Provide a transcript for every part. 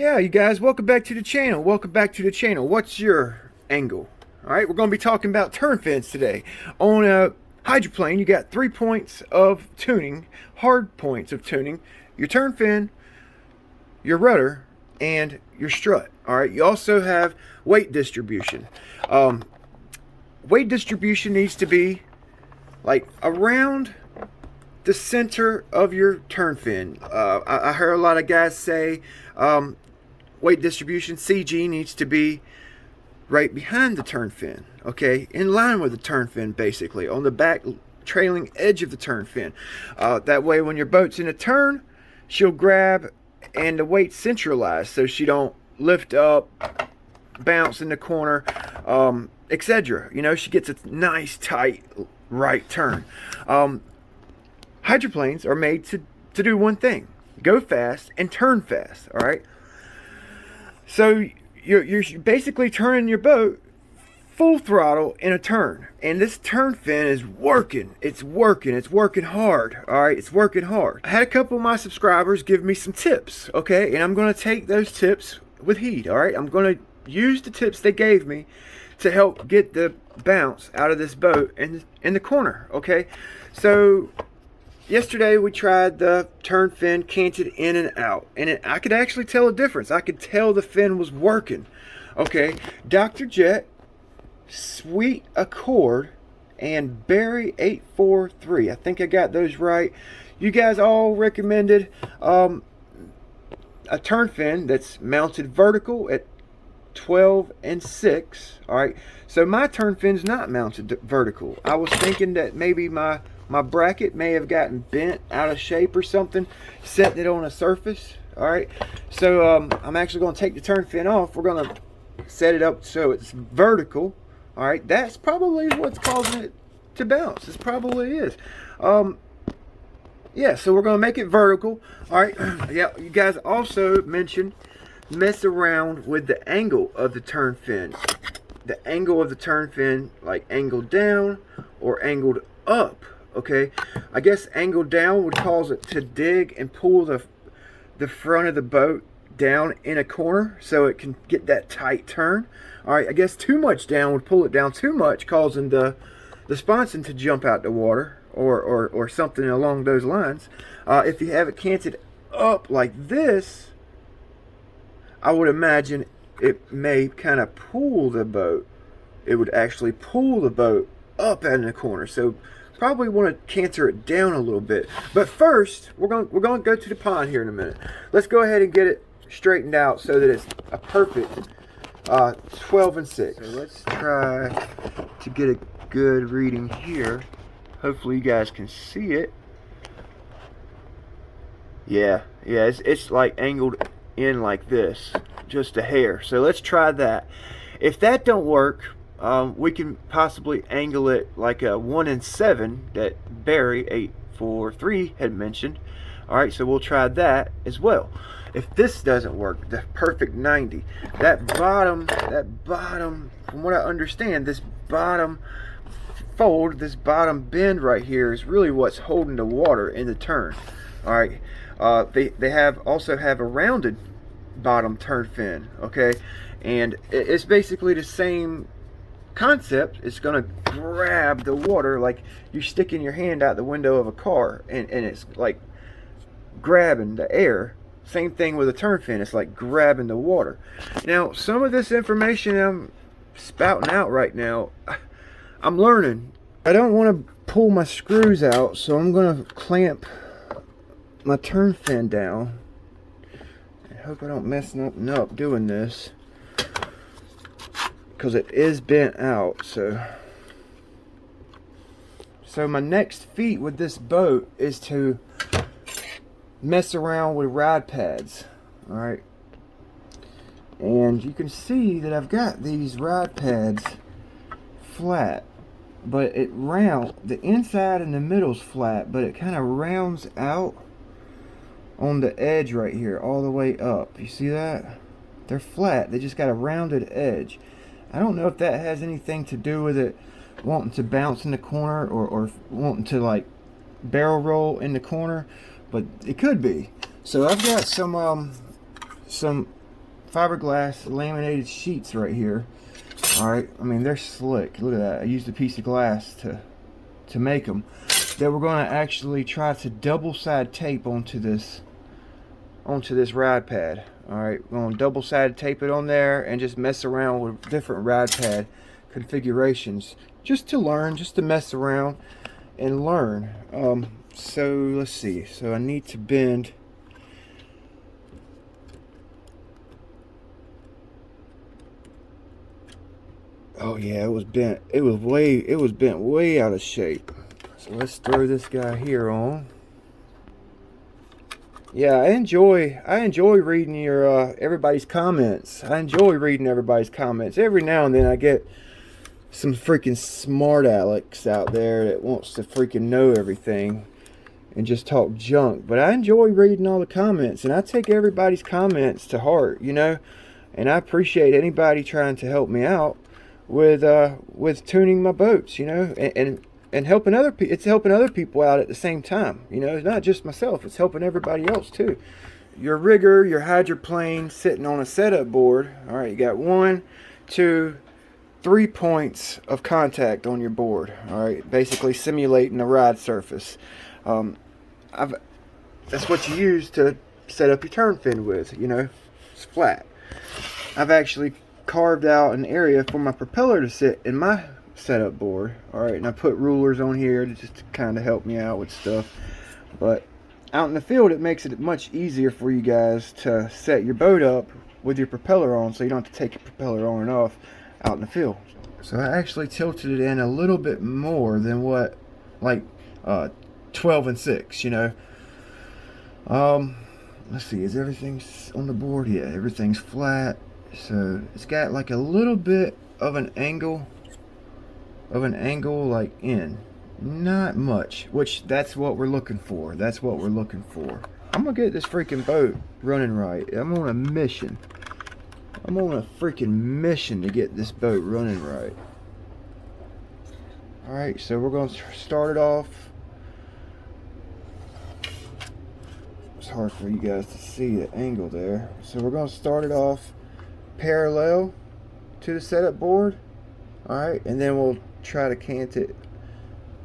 Yeah, you guys, welcome back to the channel. What's your angle? All right, we're going to be talking about turn fins today. On a hydroplane, you got 3 points of tuning, hard points of tuning: your turn fin, your rudder, and your strut. All right, you also have weight distribution. Weight distribution needs to be like around the center of your turn fin. I heard a lot of guys say weight distribution, CG, needs to be right behind the turn fin, okay, in line with the turn fin, basically on the back trailing edge of the turn fin. That way when your boat's in a turn, she'll grab and the weight's centralized, so she don't lift up, bounce in the corner, etc. You know, she gets a nice tight right turn. Hydroplanes are made to do one thing: go fast and turn fast. All right, so you're basically turning your boat full throttle in a turn, and this turn fin is working. It's working hard. All right, it's working hard. I had a couple of my subscribers give me some tips, okay, and I'm going to take those tips with heed. All right, I'm going to use the tips they gave me to help get the bounce out of this boat in the corner. Okay, so yesterday we tried the turn fin canted in and out, and I could actually tell a difference. I could tell the fin was working. Okay, Dr. Jet, Sweet Accord, and Barry 843. I think I got those right. You guys all recommended a turn fin that's mounted vertical at 12 and 6. All right, so my turn fin's not mounted vertical. I was thinking that maybe my bracket may have gotten bent out of shape or something, setting it on a surface. All right, so I'm actually going to take the turn fin off. We're going to set it up so it's vertical. All right, that's probably what's causing it to bounce. This probably is. Yeah, so we're going to make it vertical. All right, yeah, you guys also mentioned mess around with the angle of the turn fin. The angle of the turn fin, like angled down or angled up. Okay, I guess angled down would cause it to dig and pull the front of the boat down in a corner so it can get that tight turn. All right, I guess too much down would pull it down too much, causing the sponson to jump out the water or something along those lines. If you have it canted up like this, I would imagine it may kind of pull the boat. It would actually pull the boat up out in the corner. So probably want to canter it down a little bit. But first, we're going to go to the pond here in a minute. Let's go ahead and get it straightened out so that it's a perfect 12 and 6. So let's try to get a good reading here. Hopefully you guys can see it. Yeah, it's like angled in like this, just a hair. So let's try that. If that don't work, we can possibly angle it like a 1 and 7 that Barry 843 had mentioned. All right, so we'll try that as well. If this doesn't work, the perfect 90, that bottom, from what I understand, this bottom fold, this bottom bend right here is really what's holding the water in the turn. All right, they also have a rounded bottom turn fin. Okay, and it's basically the same concept. It's gonna grab the water like you're sticking your hand out the window of a car, and it's like grabbing the air. Same thing with a turn fin. It's like grabbing the water. Now, some of this information I'm spouting out right now, I'm learning. I don't want to pull my screws out, so I'm gonna clamp my turn fin down. I hope I don't mess nothing up doing this, because it is bent out. So my next feat with this boat is to mess around with rod pads. All right, and you can see that I've got these rod pads flat, but the inside and the middle's flat, but it kind of rounds out on the edge right here all the way up. You see that? They're flat, they just got a rounded edge. I don't know if that has anything to do with it wanting to bounce in the corner or wanting to like barrel roll in the corner, but it could be. So I've got some fiberglass laminated sheets right here. Alright, I mean, they're slick. Look at that. I used a piece of glass to make them. That we're going to actually try to double side tape onto this ride pad. Alright, we're going to double side tape it on there and just mess around with different ride pad configurations. Just to learn, just to mess around and learn. So let's see. So I need to bend. Oh yeah, it was bent. It was bent way out of shape. So let's throw this guy here on. Yeah, I enjoy reading your everybody's comments. I enjoy reading everybody's comments. Every now and then I get some freaking smart Alex out there that wants to freaking know everything and just talk junk. But I enjoy reading all the comments, and I take everybody's comments to heart, you know. And I appreciate anybody trying to help me out with tuning my boats, you know, and helping other people. It's helping other people out at the same time, you know. It's not just myself, it's helping everybody else too. Your rigger, your hydroplane sitting on a setup board. All right, you got 1, 2, 3 points of contact on your board. All right, basically simulating a ride surface. That's what you use to set up your turn fin with, you know. It's flat. I've actually carved out an area for my propeller to sit in my setup board. Alright, and I put rulers on here to just kind of help me out with stuff. But out in the field, it makes it much easier for you guys to set your boat up with your propeller on, so you don't have to take your propeller on and off out in the field. So I actually tilted it in a little bit more than what, like 12 and 6, you know. Let's see, is everything on the board? Yeah, everything's flat. So it's got like a little bit of an angle like in, not much, which that's what we're looking for. That's what we're looking for. I'm gonna get this freaking boat running right. I'm on a mission. I'm on a freaking mission to get this boat running right. Alright, so we're gonna start it off. It's hard for you guys to see the angle there. So we're gonna start it off parallel to the setup board. Alright, and then we'll try to cant it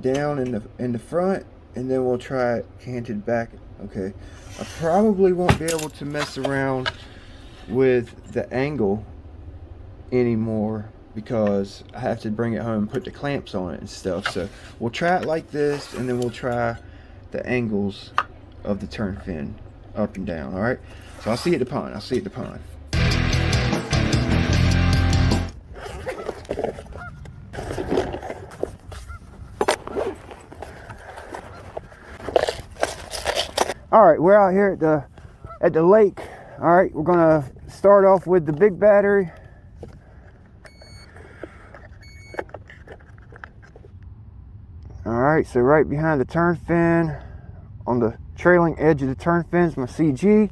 down in the front, and then we'll try it canted back. Okay, I probably won't be able to mess around with the angle anymore because I have to bring it home and put the clamps on it and stuff. So we'll try it like this, and then we'll try the angles of the turn fin up and down. Alright, so I'll see you at the pond. I'll see you at the pond. Alright, we're out here at the lake. Alright, we're gonna start off with the big battery. Alright, so right behind the turn fin, on the trailing edge of the turn fin, is my CG.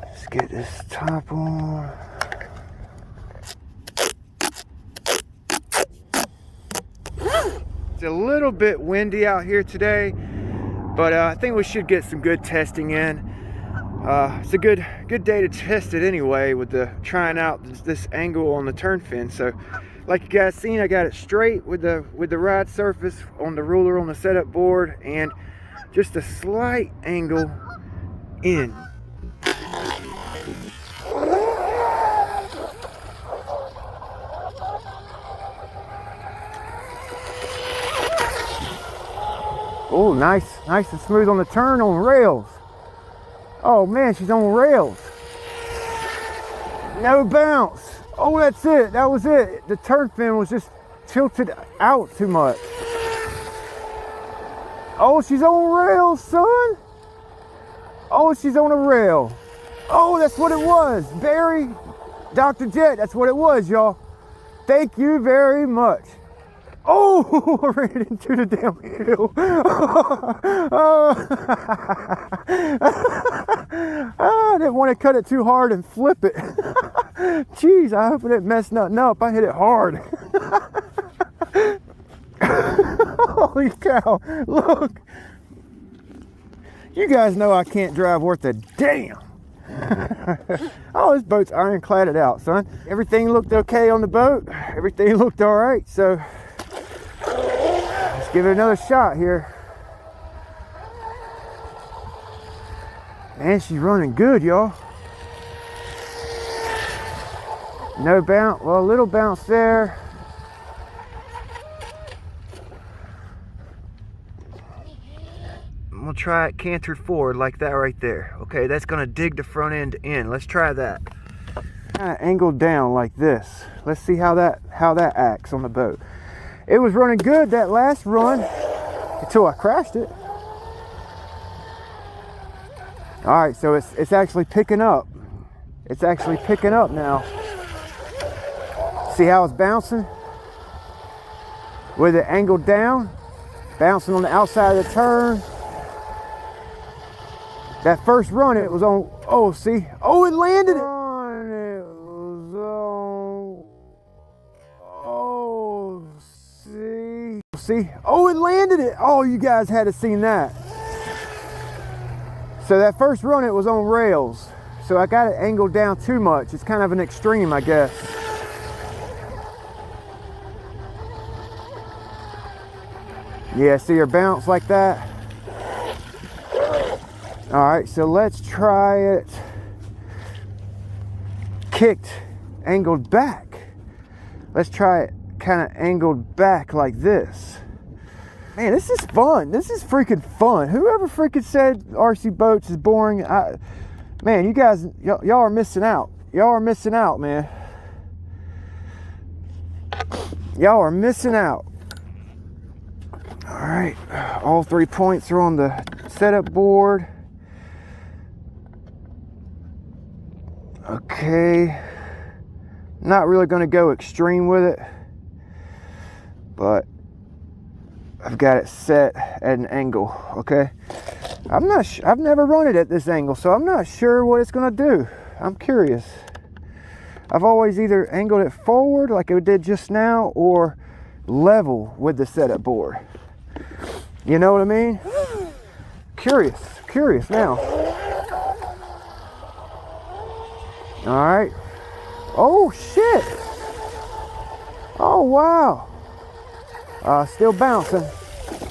Let's get this top on. It's a little bit windy out here today, but I think we should get some good testing in. It's a good day to test it anyway, with trying out this angle on the turn fin. So like you guys seen, I got it straight with the ride surface on the ruler on the setup board, and just a slight angle in. Oh, nice and smooth on the turn on rails. Oh man, she's on rails. No bounce. Oh, that's it. That was it. The turn fin was just tilted out too much. Oh, she's on rails, son. Oh, she's on a rail. Oh, that's what it was. Barry, Dr. Jet, that's what it was, y'all. Thank you very much. Oh, I ran into the damn hill. I didn't want to cut it too hard and flip it. Jeez, I hope it didn't mess nothing up. I hit it hard. Holy cow, look. You guys know I can't drive worth a damn. Oh, this boat's ironcladded out, son. Everything looked okay on the boat. Everything looked all right. So let's give it another shot here. Man, she's running good, y'all. No bounce. Well, a little bounce there. I'm gonna try it cantered forward like that right there. Okay, that's gonna dig the front end in. Let's try that. Kind of angled down like this. Let's see how that acts on the boat. It was running good that last run until I crashed it. All right, so it's actually picking up. It's actually picking up now. See how it's bouncing? With it angled down, bouncing on the outside of the turn. That first run, it was on, oh, see? Oh, it landed it. It was on, oh, see? See? Oh, it landed it. Oh, you guys had to seen that. So that first run, it was on rails. So I got it angled down too much. It's kind of an extreme, I guess. Yeah, see her bounce like that? All right, so let's try it kicked, angled back. Let's try it kind of angled back like this. Man, this is fun. This is freaking fun. Whoever freaking said RC boats is boring, man, you guys, y'all are missing out. Y'all are missing out, man. Y'all are missing out. All right, all 3 points are on the setup board. Okay, not really going to go extreme with it, but I've got it set at an angle. Okay, I've never run it at this angle, so I'm not sure what it's going to do. I'm curious. I've always either angled it forward like it did just now, or level with the setup board. You know what I mean? Curious now. All right. Oh shit. Oh wow. Still bouncing.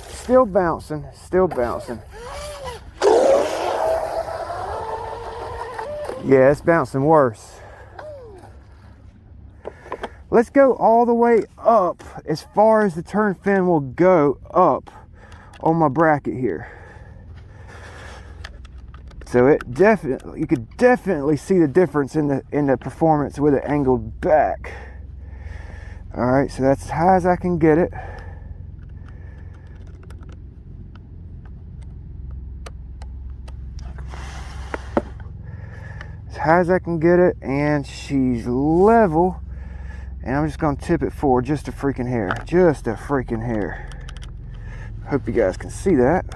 Still bouncing. Still bouncing. Yeah, it's bouncing worse. Let's go all the way up as far as the turn fin will go up on my bracket here. So it definitely, you could definitely see the difference in the performance with it angled back. All right, so that's as high as I can get it. As high as I can get it, and she's level. And I'm just gonna tip it forward just a freaking hair, just a freaking hair. Hope you guys can see that.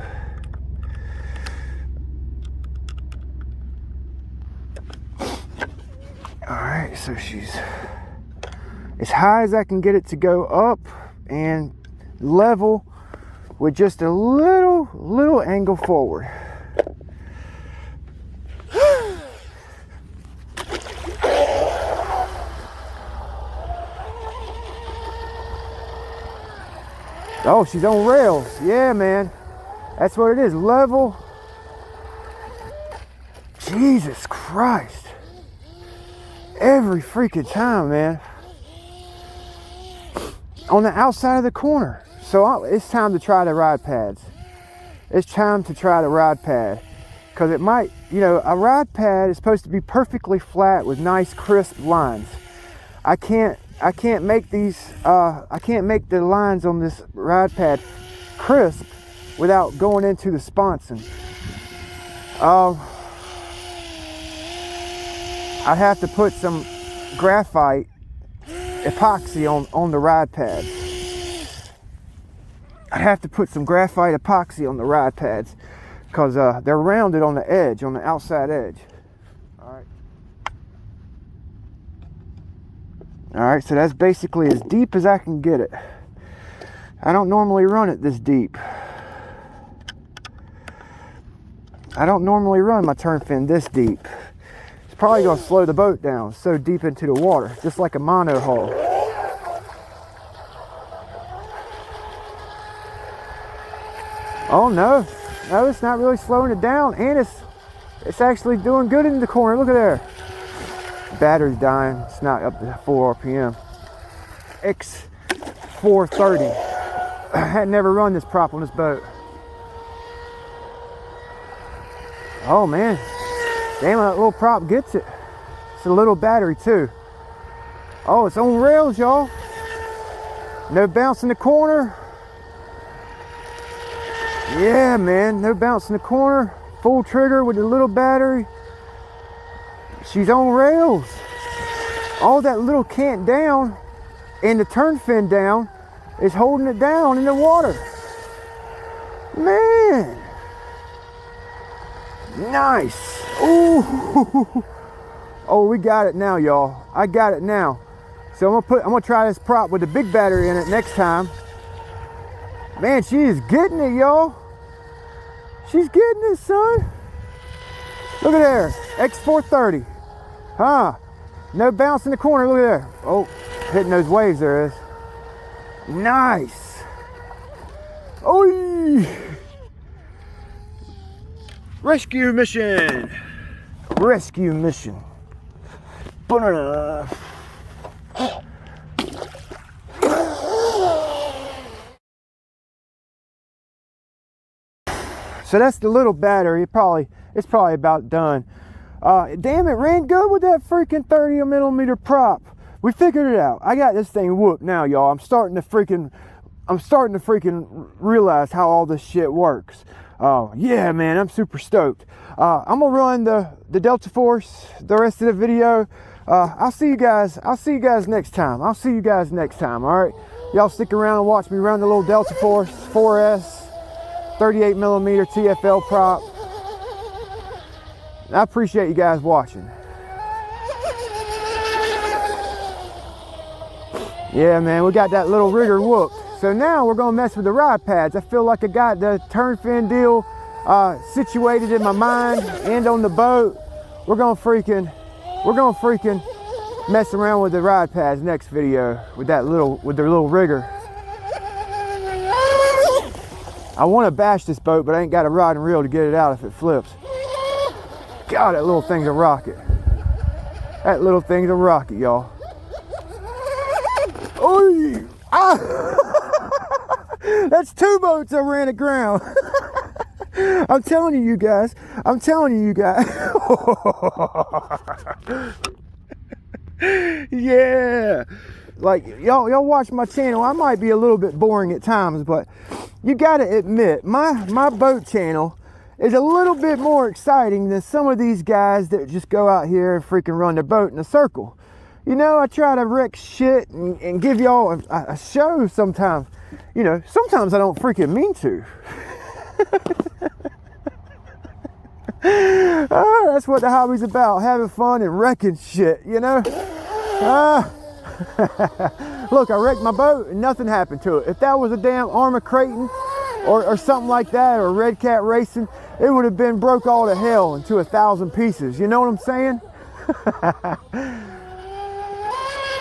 All right, so she's as high as I can get it to go up and level with just a little angle forward. Oh, she's on rails. Yeah, man. That's what it is. Level. Jesus Christ. Every freaking time, man. On the outside of the corner. So it's time to try the rod pads. It's time to try the rod pad. Because it might, you know, a rod pad is supposed to be perfectly flat with nice crisp lines. I can't make these, I can't make the lines on this rod pad crisp without going into the sponson. I have to put some graphite epoxy on the rod pads. I have to put some graphite epoxy on the rod pads because they're rounded on the edge, on the outside edge. All right, so that's basically as deep as I can get it. I don't normally run it this deep. I don't normally run my turn fin this deep. probably gonna slow the boat down so deep into the water, just like a mono hull. Oh no, no, it's not really slowing it down, and it's actually doing good in the corner. Look at there. Battery's dying. It's not up to full RPM. X430. I had never run this prop on this boat. Oh man, damn, that little prop gets it. It's a little battery too. Oh, it's on rails, y'all. No bounce in the corner. Yeah, man, no bounce in the corner. Full trigger with the little battery. She's on rails. All that little cant down and the turn fin down is holding it down in the water. Man. Nice. Ooh. Oh, we got it now, y'all. I got it now. So I'm gonna try this prop with the big battery in it next time. Man, she is getting it, y'all. She's getting it, son. Look at there, X430. Huh? No bounce in the corner, look at there. Oh, hitting those waves there is. Nice. Oh, rescue mission. Rescue mission. So that's the little battery. It's probably about done. Damn, it ran good with that freaking 30mm prop. We figured it out. I got this thing whooped now, y'all. I'm starting to freaking realize how all this shit works. Yeah, man, I'm super stoked. I'm gonna run the Delta Force the rest of the video. I'll see you guys next time. All right, y'all stick around and watch me run the little Delta Force 4S 38mm TFL prop. I appreciate you guys watching. Yeah, man, we got that little rigger whooped. So now we're gonna mess with the rod pads. I feel like I got the turn fin deal situated in my mind and on the boat. We're gonna freaking mess around with the rod pads next video with the little rigger. I want to bash this boat, but I ain't got a rod and reel to get it out if it flips. God, that little thing's a rocket. That little thing's a rocket, y'all. Oh, ah! That's two boats that ran aground. I'm telling you guys. Yeah. Like, y'all watch my channel. I might be a little bit boring at times, but you gotta admit, my boat channel is a little bit more exciting than some of these guys that just go out here and freaking run their boat in a circle. You know, I try to wreck shit and give y'all a show sometimes. You know, sometimes I don't freaking mean to. That's what the hobby's about, having fun and wrecking shit, you know? Look, I wrecked my boat and nothing happened to it. If that was a damn Arma Creighton or something like that, or Red Cat Racing, it would have been broke all to hell into 1,000 pieces. You know what I'm saying?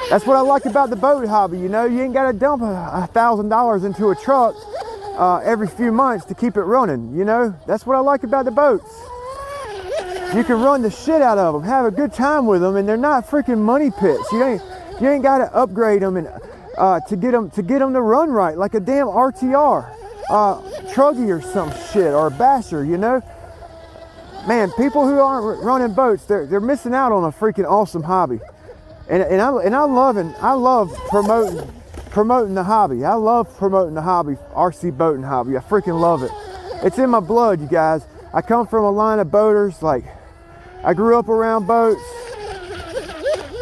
That's what I like about the boat hobby. You know, you ain't got to dump $1,000 into a truck every few months to keep it running. You know, that's what I like about the boats. You can run the shit out of them, have a good time with them, and they're not freaking money pits. You ain't got to upgrade them and to get them to run right, like a damn RTR, Truggy or some shit, or a Basher. You know, man, people who aren't running boats, they're missing out on a freaking awesome hobby. And I love promoting the hobby. I love promoting the hobby, RC boating hobby. I freaking love it. It's in my blood, you guys. I come from a line of boaters. Like, I grew up around boats.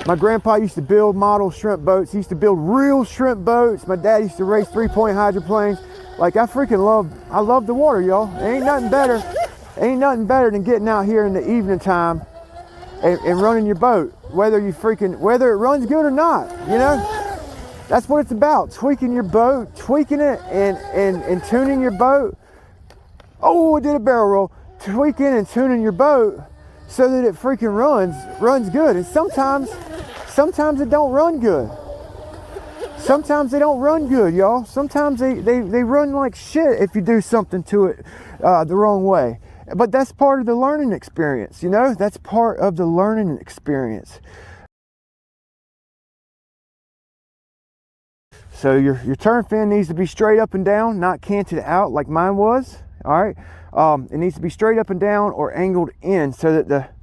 My grandpa used to build model shrimp boats. He used to build real shrimp boats. My dad used to race 3-point hydroplanes. Like, I love the water, y'all. Ain't nothing better than getting out here in the evening time and running your boat, whether it runs good or not, you know? That's what it's about, tweaking your boat, tweaking it and tuning your boat. Oh, I did a barrel roll. Tweaking and tuning your boat so that it freaking runs good. And sometimes it don't run good. Sometimes they don't run good, y'all. Sometimes they run like shit if you do something to it the wrong way. But that's part of the learning experience, you know? That's part of the learning experience. So your turn fin needs to be straight up and down, not canted out like mine was. All right, it needs to be straight up and down or angled in so that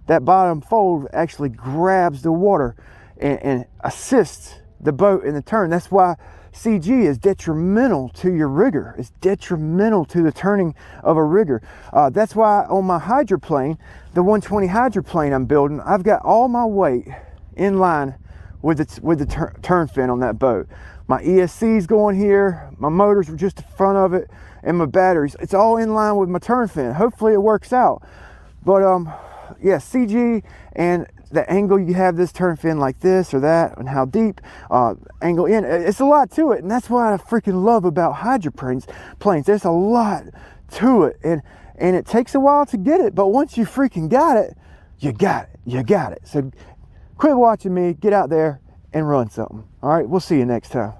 that bottom fold actually grabs the water and assists the boat in the turn. That's why CG is detrimental to your rigger. It's detrimental to the turning of a rigger. That's why on my hydroplane, the 120 hydroplane I'm building, I've got all my weight in line with the turn fin on that boat. My ESC's going here, my motors were just in front of it, and my batteries. It's all in line with my turn fin. Hopefully it works out. But yeah, CG and the angle you have this turn fin like this or that, and how deep, angle in, it's a lot to it. And that's what I freaking love about hydroplanes. There's a lot to it, and it takes a while to get it, but once you freaking got it, you got it. So quit watching me, get out there and run something. All right, we'll see you next time.